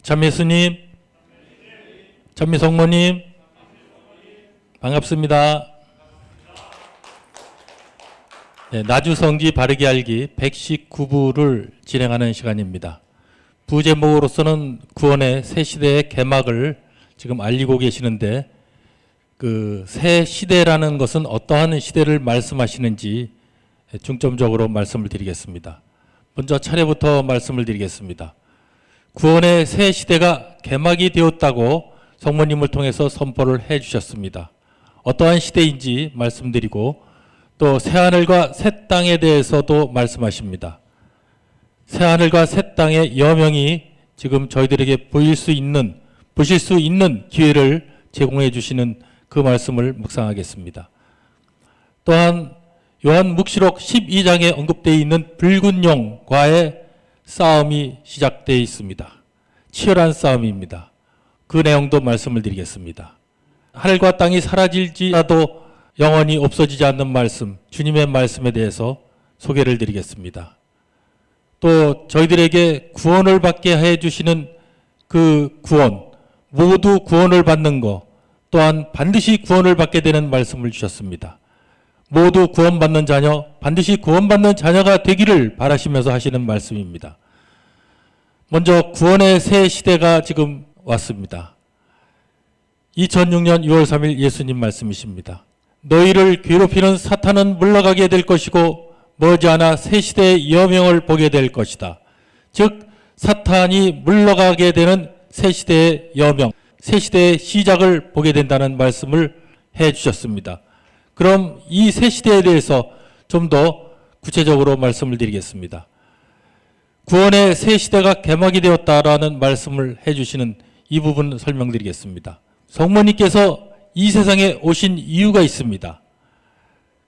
참예수님, 참미성모님, 반갑습니다. 네, 나주성지 바르게 알기 119부를 진행하는 시간입니다. 부제목으로서는 구원의 새 시대의 개막을 지금 알리고 계시는데, 그 새 시대라는 것은 어떠한 시대를 말씀하시는지 중점적으로 말씀을 드리겠습니다. 먼저 차례부터 말씀을 드리겠습니다. 구원의 새 시대가 개막이 되었다고 성모님을 통해서 선포를 해 주셨습니다. 어떠한 시대인지 말씀드리고 또 새하늘과 새 땅에 대해서도 말씀하십니다. 새하늘과 새 땅의 여명이 지금 저희들에게 보실 수 있는 기회를 제공해 주시는 그 말씀을 묵상하겠습니다. 또한 요한묵시록 12장에 언급되어 있는 붉은 용과의 싸움이 시작되어 있습니다. 치열한 싸움입니다. 그 내용도 말씀을 드리겠습니다. 하늘과 땅이 사라질지라도 영원히 없어지지 않는 말씀, 주님의 말씀에 대해서 소개를 드리겠습니다. 또 저희들에게 구원을 받게 해주시는 그 구원, 모두 구원을 받는 것, 또한 반드시 구원을 받게 되는 말씀을 주셨습니다. 모두 구원받는 자녀, 반드시 구원받는 자녀가 되기를 바라시면서 하시는 말씀입니다. 먼저 구원의 새 시대가 지금 왔습니다. 2006년 6월 3일 예수님 말씀이십니다. 너희를 괴롭히는 사탄은 물러가게 될 것이고 머지않아 새 시대의 여명을 보게 될 것이다. 즉 사탄이 물러가게 되는 새 시대의 여명, 새 시대의 시작을 보게 된다는 말씀을 해 주셨습니다. 그럼 이 새 시대에 대해서 좀 더 구체적으로 말씀을 드리겠습니다. 구원의 새 시대가 개막이 되었다라는 말씀을 해주시는 이 부분 설명드리겠습니다. 성모님께서 이 세상에 오신 이유가 있습니다.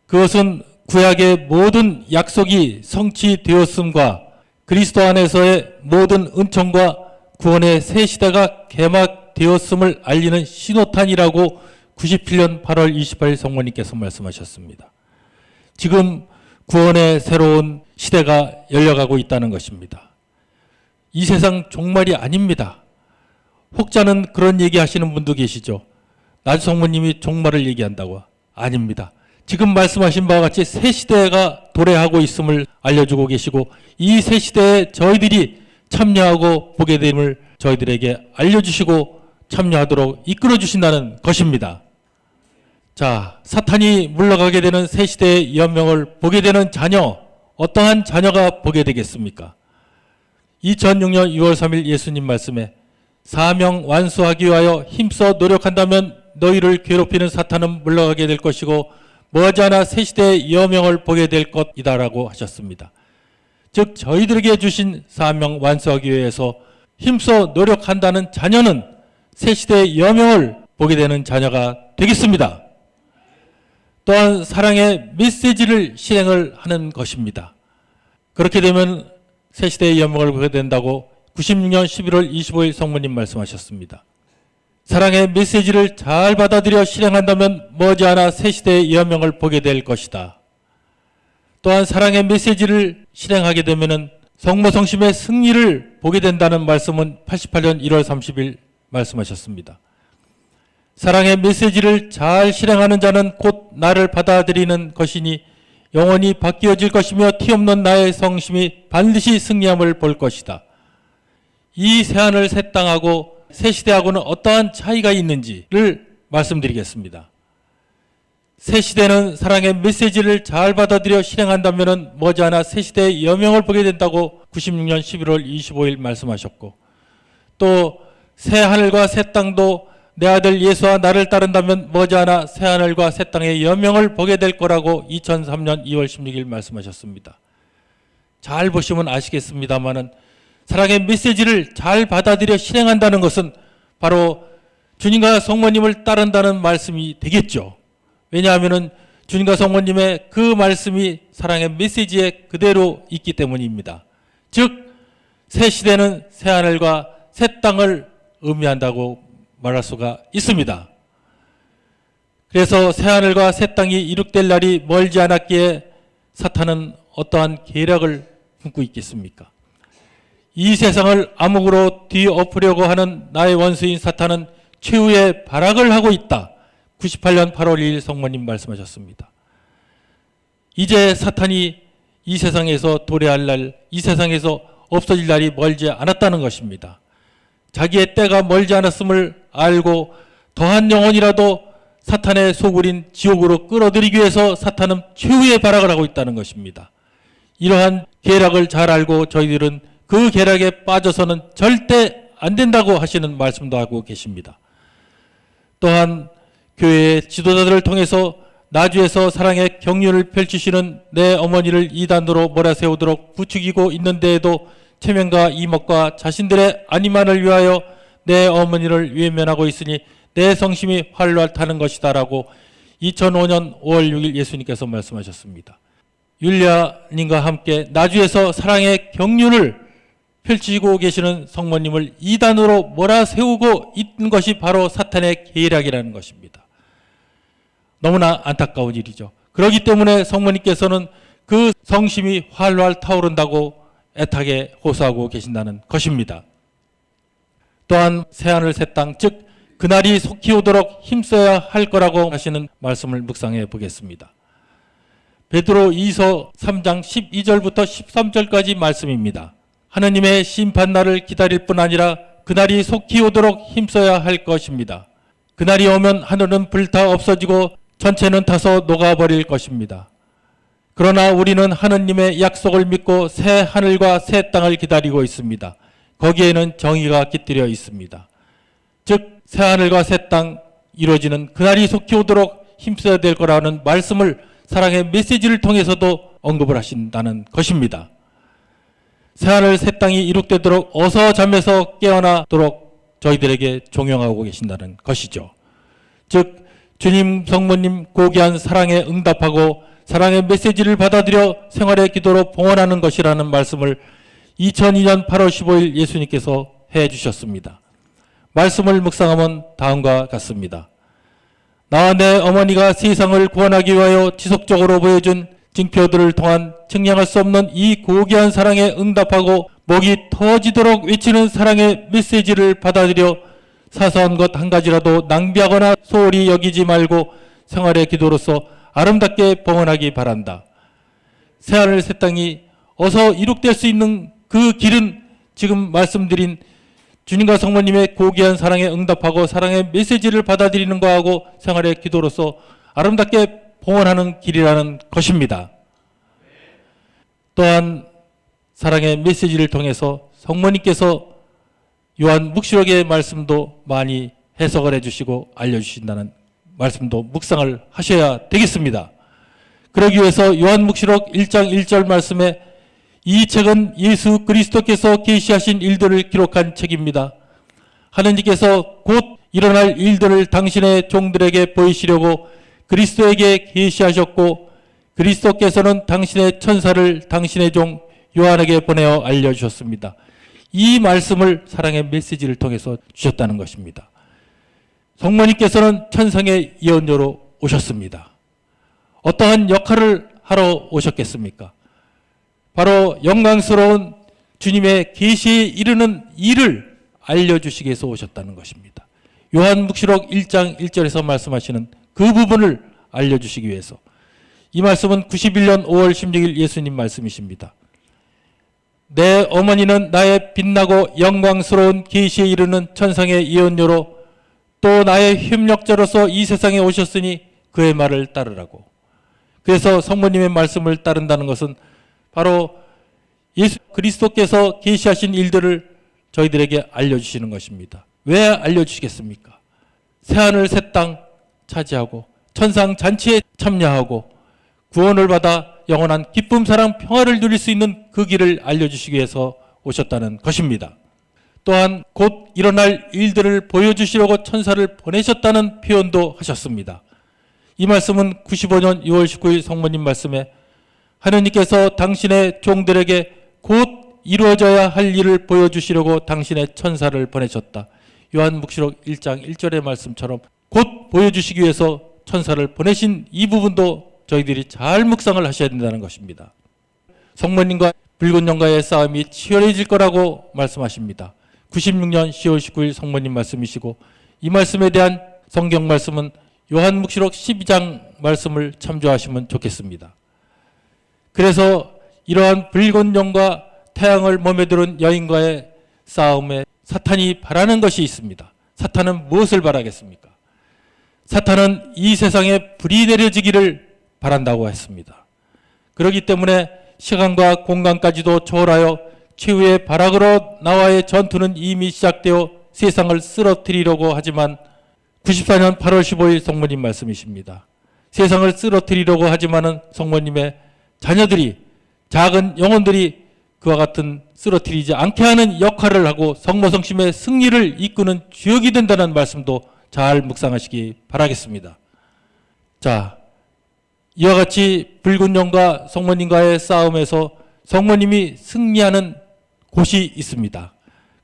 그것은 구약의 모든 약속이 성취되었음과 그리스도 안에서의 모든 은총과 구원의 새 시대가 개막되었음을 알리는 신호탄이라고 97년 8월 28일 성모님께서 말씀하셨습니다. 지금 구원의 새로운 시대가 열려가고 있다는 것입니다. 이 세상 종말이 아닙니다. 혹자는 그런 얘기하시는 분도 계시죠. 나주 성모님이 종말을 얘기한다고. 아닙니다. 지금 말씀하신 바와 같이 새 시대가 도래하고 있음을 알려주고 계시고 이 새 시대에 저희들이 참여하고 보게 됨을 저희들에게 알려주시고 참여하도록 이끌어 주신다는 것입니다. 자, 사탄이 물러가게 되는 새 시대의 여명을 보게 되는 자녀, 어떠한 자녀가 보게 되겠습니까? 2006년 6월 3일 예수님 말씀에 사명 완수하기 위하여 힘써 노력한다면 너희를 괴롭히는 사탄은 물러가게 될 것이고 머지않아 새 시대의 여명을 보게 될 것이다라고 하셨습니다. 즉 저희들에게 주신 사명 완수하기 위해서 힘써 노력한다는 자녀는 새 시대의 여명을 보게 되는 자녀가 되겠습니다. 또한 사랑의 메시지를 실행을 하는 것입니다. 그렇게 되면 새 시대의 여명을 보게 된다고 96년 11월 25일 성모님 말씀하셨습니다. 사랑의 메시지를 잘 받아들여 실행한다면 머지않아 새 시대의 여명을 보게 될 것이다. 또한 사랑의 메시지를 실행하게 되면 성모성심의 승리를 보게 된다는 말씀은 88년 1월 30일 말씀하셨습니다. 사랑의 메시지를 잘 실행하는 자는 곧 나를 받아들이는 것이니 영원히 바뀌어질 것이며 티없는 나의 성심이 반드시 승리함을 볼 것이다. 이 새하늘 새 땅하고 새 시대하고는 어떠한 차이가 있는지를 말씀드리겠습니다. 새 시대는 사랑의 메시지를 잘 받아들여 실행한다면 머지않아 새 시대의 여명을 보게 된다고 96년 11월 25일 말씀하셨고 또 새 하늘과 새 땅도 내 아들 예수와 나를 따른다면 머지않아 새 하늘과 새 땅의 여명을 보게 될 거라고 2003년 2월 16일 말씀하셨습니다. 잘 보시면 아시겠습니다만은 사랑의 메시지를 잘 받아들여 실행한다는 것은 바로 주님과 성모님을 따른다는 말씀이 되겠죠. 왜냐하면 주님과 성모님의 그 말씀이 사랑의 메시지에 그대로 있기 때문입니다. 즉 새 시대는 새 하늘과 새 땅을 의미한다고 말할 수가 있습니다. 그래서 새하늘과 새 땅이 이룩될 날이 멀지 않았기에 사탄은 어떠한 계략을 품고 있겠습니까? 이 세상을 암흑으로 뒤엎으려고 하는 나의 원수인 사탄은 최후의 발악을 하고 있다. 98년 8월 2일 성모님 말씀하셨습니다. 이제 사탄이 이 세상에서 도래할 날, 이 세상에서 없어질 날이 멀지 않았다는 것입니다. 자기의 때가 멀지 않았음을 알고 더한 영혼이라도 사탄의 소굴인 지옥으로 끌어들이기 위해서 사탄은 최후의 발악을 하고 있다는 것입니다. 이러한 계략을 잘 알고 저희들은 그 계략에 빠져서는 절대 안 된다고 하시는 말씀도 하고 계십니다. 또한 교회의 지도자들을 통해서 나주에서 사랑의 경륜을 펼치시는 내 어머니를 이단으로 몰아세우도록 부추기고 있는데에도 체면과 이목과 자신들의 안위만을 위하여 내 어머니를 외면하고 있으니 내 성심이 활활 타는 것이다 라고 2005년 5월 6일 예수님께서 말씀하셨습니다. 율리아님과 함께 나주에서 사랑의 경륜을 펼치고 계시는 성모님을 이단으로 몰아세우고 있는 것이 바로 사탄의 계략이라는 것입니다. 너무나 안타까운 일이죠. 그렇기 때문에 성모님께서는 그 성심이 활활 타오른다고 애타게 호소하고 계신다는 것입니다. 또한 새하늘 새 땅, 즉 그날이 속히 오도록 힘써야 할 거라고 하시는 말씀을 묵상해 보겠습니다. 베드로 2서 3장 12절부터 13절까지 말씀입니다. 하느님의 심판날을 기다릴 뿐 아니라 그날이 속히 오도록 힘써야 할 것입니다. 그날이 오면 하늘은 불타 없어지고 전체는 타서 녹아버릴 것입니다. 그러나 우리는 하느님의 약속을 믿고 새 하늘과 새 땅을 기다리고 있습니다. 거기에는 정의가 깃들여 있습니다. 즉 새 하늘과 새 땅 이루어지는 그날이 속히 오도록 힘써야 될 거라는 말씀을 사랑의 메시지를 통해서도 언급을 하신다는 것입니다. 새하늘 새 땅이 이룩되도록 어서 잠에서 깨어나도록 저희들에게 종용하고 계신다는 것이죠. 즉 주님 성모님 고귀한 사랑에 응답하고 사랑의 메시지를 받아들여 생활의 기도로 봉헌하는 것이라는 말씀을 2002년 8월 15일 예수님께서 해주셨습니다. 말씀을 묵상하면 다음과 같습니다. 나와 내 어머니가 세상을 구원하기 위하여 지속적으로 보여준 징표들을 통한 측량할 수 없는 이 고귀한 사랑에 응답하고 목이 터지도록 외치는 사랑의 메시지를 받아들여 사소한 것 한 가지라도 낭비하거나 소홀히 여기지 말고 생활의 기도로서 아름답게 봉헌하기 바란다. 새하늘 새 땅이 어서 이룩될 수 있는 그 길은 지금 말씀드린 주님과 성모님의 고귀한 사랑에 응답하고 사랑의 메시지를 받아들이는 것하고 생활의 기도로서 아름답게 봉헌하는 길이라는 것입니다. 또한 사랑의 메시지를 통해서 성모님께서 요한 묵시록의 말씀도 많이 해석을 해주시고 알려주신다는 말씀도 묵상을 하셔야 되겠습니다. 그러기 위해서 요한 묵시록 1장 1절 말씀에 이 책은 예수 그리스도께서 계시하신 일들을 기록한 책입니다. 하느님께서 곧 일어날 일들을 당신의 종들에게 보이시려고 그리스도에게 계시하셨고 그리스도께서는 당신의 천사를 당신의 종 요한에게 보내어 알려주셨습니다. 이 말씀을 사랑의 메시지를 통해서 주셨다는 것입니다. 성모님께서는 천상의 예언자로 오셨습니다. 어떠한 역할을 하러 오셨겠습니까? 바로 영광스러운 주님의 계시에 이르는 일을 알려주시기 위해서 오셨다는 것입니다. 요한묵시록 1장 1절에서 말씀하시는 그 부분을 알려주시기 위해서. 이 말씀은 91년 5월 16일 예수님 말씀이십니다. 내 어머니는 나의 빛나고 영광스러운 계시에 이르는 천상의 예언자로 또 나의 협력자로서 이 세상에 오셨으니 그의 말을 따르라고. 그래서 성모님의 말씀을 따른다는 것은 바로 예수 그리스도께서 계시하신 일들을 저희들에게 알려주시는 것입니다. 왜 알려주시겠습니까? 새하늘 새 땅 차지하고 천상 잔치에 참여하고 구원을 받아 영원한 기쁨, 사랑, 평화를 누릴 수 있는 그 길을 알려주시기 위해서 오셨다는 것입니다. 또한 곧 일어날 일들을 보여주시려고 천사를 보내셨다는 표현도 하셨습니다. 이 말씀은 95년 6월 19일 성모님 말씀에 하느님께서 당신의 종들에게 곧 이루어져야 할 일을 보여주시려고 당신의 천사를 보내셨다. 요한묵시록 1장 1절의 말씀처럼 곧 보여주시기 위해서 천사를 보내신 이 부분도 저희들이 잘 묵상을 하셔야 된다는 것입니다. 성모님과 붉은 용과의 싸움이 치열해질 거라고 말씀하십니다. 96년 10월 19일 성모님 말씀이시고, 이 말씀에 대한 성경 말씀은 요한묵시록 12장 말씀을 참조하시면 좋겠습니다. 그래서 이러한 붉은 용과 태양을 몸에 두른 여인과의 싸움에 사탄이 바라는 것이 있습니다. 사탄은 무엇을 바라겠습니까? 사탄은 이 세상에 불이 내려지기를 바란다고 했습니다. 그렇기 때문에 시간과 공간까지도 초월하여 최후의 발악으로 나와의 전투는 이미 시작되어 세상을 쓰러뜨리려고 하지만 94년 8월 15일 성모님 말씀이십니다. 세상을 쓰러뜨리려고 하지만은 성모님의 자녀들이, 작은 영혼들이 그와 같은 쓰러뜨리지 않게 하는 역할을 하고 성모성심의 승리를 이끄는 주역이 된다는 말씀도 잘 묵상하시기 바라겠습니다. 자, 이와 같이 붉은 용과 성모님과의 싸움에서 성모님이 승리하는 곳이 있습니다.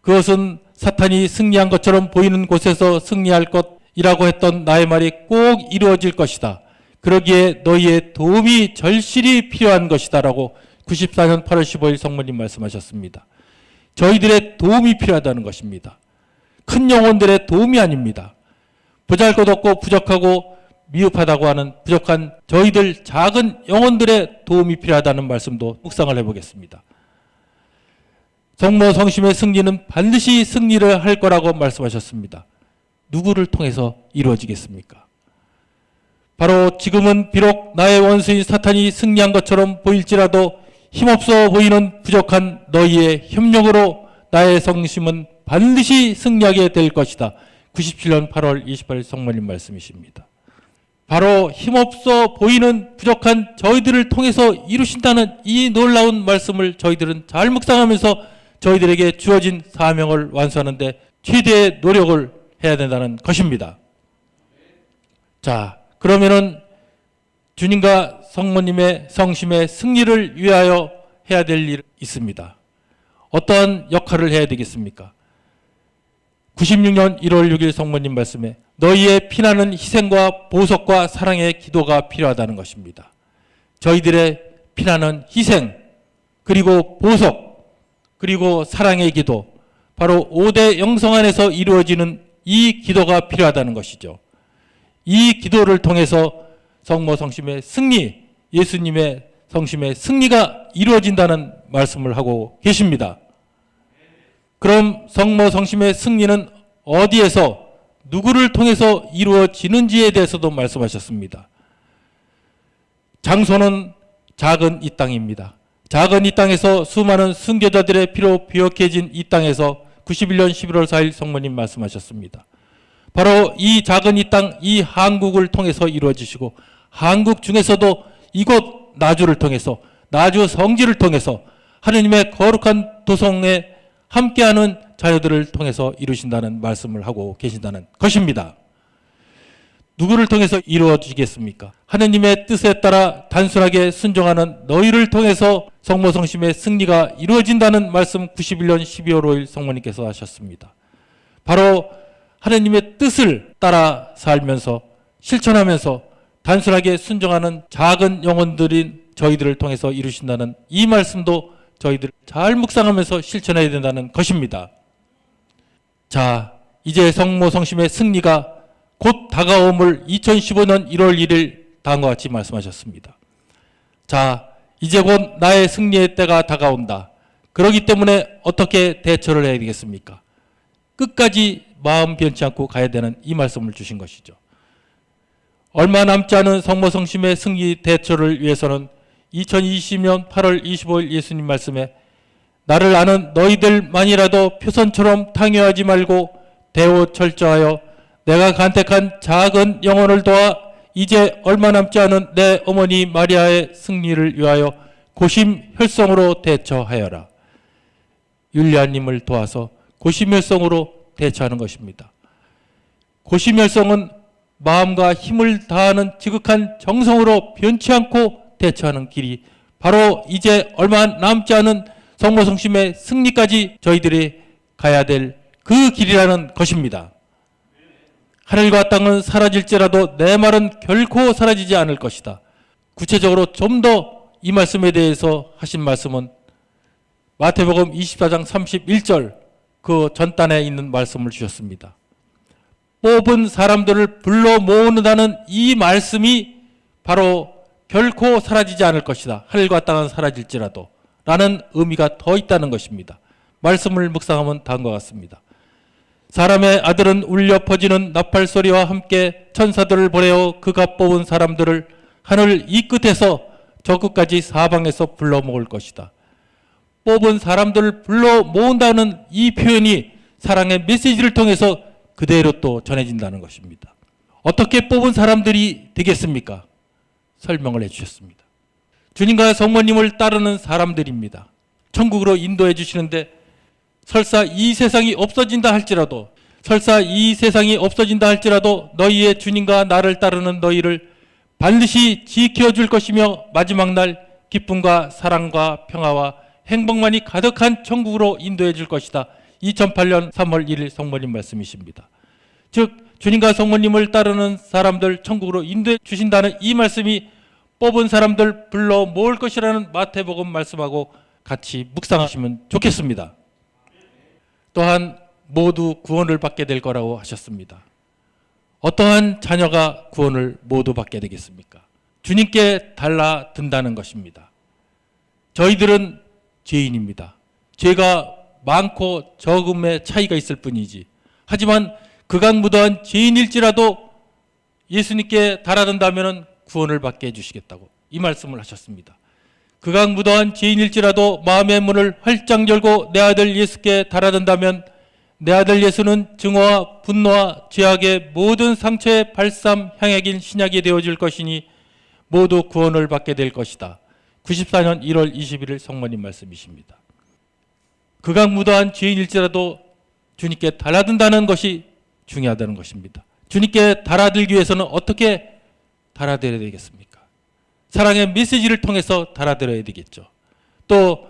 그것은 사탄이 승리한 것처럼 보이는 곳에서 승리할 것이라고 했던 나의 말이 꼭 이루어질 것이다. 그러기에 너희의 도움이 절실히 필요한 것이다 라고 94년 8월 15일 성모님 말씀하셨습니다. 저희들의 도움이 필요하다는 것입니다. 큰 영혼들의 도움이 아닙니다. 보잘것없고 부족하고 미흡하다고 하는 부족한 저희들 작은 영혼들의 도움이 필요하다는 말씀도 묵상을 해보겠습니다. 성모 성심의 승리는 반드시 승리를 할 거라고 말씀하셨습니다. 누구를 통해서 이루어지겠습니까? 바로 지금은 비록 나의 원수인 사탄이 승리한 것처럼 보일지라도 힘없어 보이는 부족한 너희의 협력으로 나의 성심은 반드시 승리하게 될 것이다. 97년 8월 28일 성모님 말씀이십니다. 바로 힘없어 보이는 부족한 저희들을 통해서 이루신다는 이 놀라운 말씀을 저희들은 잘 묵상하면서 저희들에게 주어진 사명을 완수하는 데 최대의 노력을 해야 된다는 것입니다. 자, 그러면은 주님과 성모님의 성심의 승리를 위하여 해야 될 일이 있습니다. 어떠한 역할을 해야 되겠습니까? 96년 1월 6일 성모님 말씀에 너희의 피나는 희생과 보석과 사랑의 기도가 필요하다는 것입니다. 저희들의 피나는 희생, 그리고 보석, 그리고 사랑의 기도, 바로 5대 영성 안에서 이루어지는 이 기도가 필요하다는 것이죠. 이 기도를 통해서 성모 성심의 승리, 예수님의 성심의 승리가 이루어진다는 말씀을 하고 계십니다. 그럼 성모 성심의 승리는 어디에서 누구를 통해서 이루어지는지에 대해서도 말씀하셨습니다. 장소는 작은 이 땅입니다. 작은 이 땅에서 수많은 순교자들의 피로 비옥해진 이 땅에서 91년 11월 4일 성모님 말씀하셨습니다. 바로 이 작은 이 땅, 이 한국을 통해서 이루어지시고 한국 중에서도 이곳 나주를 통해서, 나주 성지를 통해서 하느님의 거룩한 도성에 함께하는 자녀들을 통해서 이루신다는 말씀을 하고 계신다는 것입니다. 누구를 통해서 이루어지겠습니까? 하느님의 뜻에 따라 단순하게 순종하는 너희를 통해서 성모성심의 승리가 이루어진다는 말씀 91년 12월 5일 성모님께서 하셨습니다. 바로 하느님의 뜻을 따라 살면서 실천하면서 단순하게 순종하는 작은 영혼들인 저희들을 통해서 이루신다는 이 말씀도 저희들 잘 묵상하면서 실천해야 된다는 것입니다. 자, 이제 성모성심의 승리가 곧 다가옴을 2015년 1월 1일 다음과 같이 말씀하셨습니다. 자, 이제 곧 나의 승리의 때가 다가온다. 그렇기 때문에 어떻게 대처를 해야 되겠습니까? 끝까지 마음 변치 않고 가야 되는 이 말씀을 주신 것이죠. 얼마 남지 않은 성모성심의 승리 대처를 위해서는 2020년 8월 25일 예수님 말씀에 나를 아는 너희들만이라도 표선처럼 탕요하지 말고 대오 철저하여 내가 간택한 작은 영혼을 도와 이제 얼마 남지 않은 내 어머니 마리아의 승리를 위하여 고심혈성으로 대처하여라. 율리아님을 도와서 고심혈성으로 대처하는 것입니다. 고심혈성은 마음과 힘을 다하는 지극한 정성으로 변치 않고 대처하는 길이 바로 이제 얼마 남지 않은 성모성심의 승리까지 저희들이 가야 될 그 길이라는 것입니다. 하늘과 땅은 사라질지라도 내 말은 결코 사라지지 않을 것이다. 구체적으로 좀 더 이 말씀에 대해서 하신 말씀은 마태복음 24장 31절 그 전단에 있는 말씀을 주셨습니다. 뽑은 사람들을 불러 모은다는 이 말씀이 바로 결코 사라지지 않을 것이다. 하늘과 땅은 사라질지라도 라는 의미가 더 있다는 것입니다. 말씀을 묵상하면 다음과 같습니다. 사람의 아들은 울려 퍼지는 나팔 소리와 함께 천사들을 보내어 그가 뽑은 사람들을 하늘 이 끝에서 저 끝까지 사방에서 불러 모을 것이다. 뽑은 사람들을 불러 모은다는 이 표현이 사랑의 메시지를 통해서 그대로 또 전해진다는 것입니다. 어떻게 뽑은 사람들이 되겠습니까? 설명을 해주셨습니다. 주님과 성모님을 따르는 사람들입니다. 천국으로 인도해 주시는데 설사 이 세상이 없어진다 할지라도 너희의 주님과 나를 따르는 너희를 반드시 지켜줄 것이며 마지막 날 기쁨과 사랑과 평화와 행복만이 가득한 천국으로 인도해 줄 것이다. 2008년 3월 1일 성모님 말씀이십니다. 즉 주님과 성모님을 따르는 사람들 천국으로 인도해 주신다는 이 말씀이 뽑은 사람들 불러 모을 것이라는 마태복음 말씀하고 같이 묵상하시면 좋겠습니다. 또한 모두 구원을 받게 될 거라고 하셨습니다. 어떠한 자녀가 구원을 모두 받게 되겠습니까? 주님께 달라든다는 것입니다. 저희들은 죄인입니다. 죄가 많고 적음의 차이가 있을 뿐이지. 하지만 극악무도한 죄인일지라도 예수님께 달아든다면 구원을 받게 해주시겠다고 이 말씀을 하셨습니다. 극악무도한 죄인일지라도 마음의 문을 활짝 열고 내 아들 예수께 달아든다면 내 아들 예수는 증오와 분노와 죄악의 모든 상처의 발삼 향액인 신약이 되어줄 것이니 모두 구원을 받게 될 것이다. 94년 1월 21일 성모님 말씀이십니다. 극악무도한 죄인일지라도 주님께 달아든다는 것이 중요하다는 것입니다. 주님께 달아들기 위해서는 어떻게 달아들여야 되겠습니까? 사랑의 메시지를 통해서 달아들여야 되겠죠. 또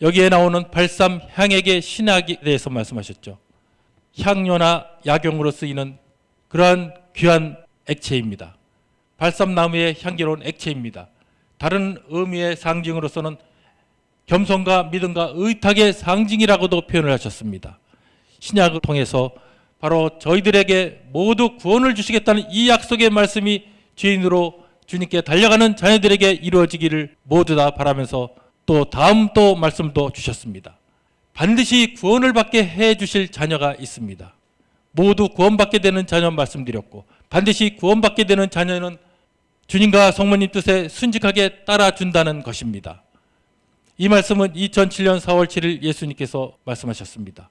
여기에 나오는 발삼 향액의 신약에 대해서 말씀하셨죠. 향료나 약용으로 쓰이는 그러한 귀한 액체입니다. 발삼나무의 향기로운 액체입니다. 다른 의미의 상징으로서는 겸손과 믿음과 의탁의 상징이라고도 표현을 하셨습니다. 신약을 통해서 바로 저희들에게 모두 구원을 주시겠다는 이 약속의 말씀이 죄인으로 주님께 달려가는 자녀들에게 이루어지기를 모두 다 바라면서 또 다음 또 말씀도 주셨습니다. 반드시 구원을 받게 해 주실 자녀가 있습니다. 모두 구원받게 되는 자녀 말씀드렸고 반드시 구원받게 되는 자녀는 주님과 성모님 뜻에 순직하게 따라준다는 것입니다. 이 말씀은 2007년 4월 7일 예수님께서 말씀하셨습니다.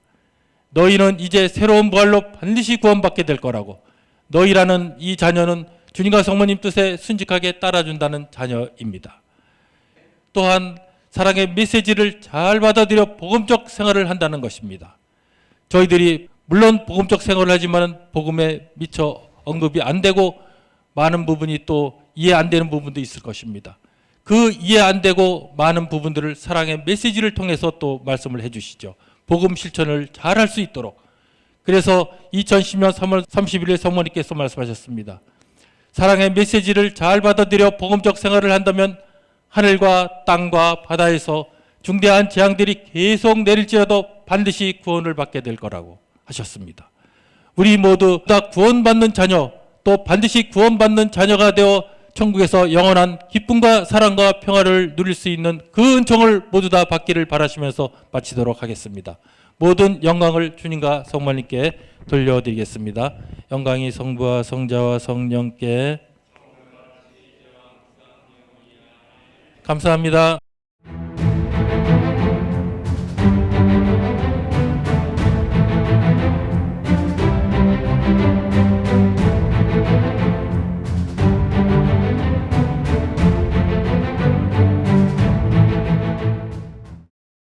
너희는 이제 새로운 부활로 반드시 구원받게 될 거라고. 너희라는 이 자녀는 주님과 성모님 뜻에 순직하게 따라준다는 자녀입니다. 또한 사랑의 메시지를 잘 받아들여 복음적 생활을 한다는 것입니다. 저희들이 물론 복음적 생활을 하지만 복음에 미처 언급이 안 되고 많은 부분이 또 이해 안 되는 부분도 있을 것입니다. 그 이해 안 되고 많은 부분들을 사랑의 메시지를 통해서 또 말씀을 해주시죠. 복음 실천을 잘 할 수 있도록. 그래서 2010년 3월 31일 성모님께서 말씀하셨습니다. 사랑의 메시지를 잘 받아들여 복음적 생활을 한다면 하늘과 땅과 바다에서 중대한 재앙들이 계속 내릴지라도 반드시 구원을 받게 될 거라고 하셨습니다. 우리 모두 다 구원받는 자녀, 또 반드시 구원받는 자녀가 되어 천국에서 영원한 기쁨과 사랑과 평화를 누릴 수 있는 그 은총을 모두 다 받기를 바라시면서 마치도록 하겠습니다. 모든 영광을 주님과 성모님께 돌려드리겠습니다. 영광이 성부와 성자와 성령께 감사합니다.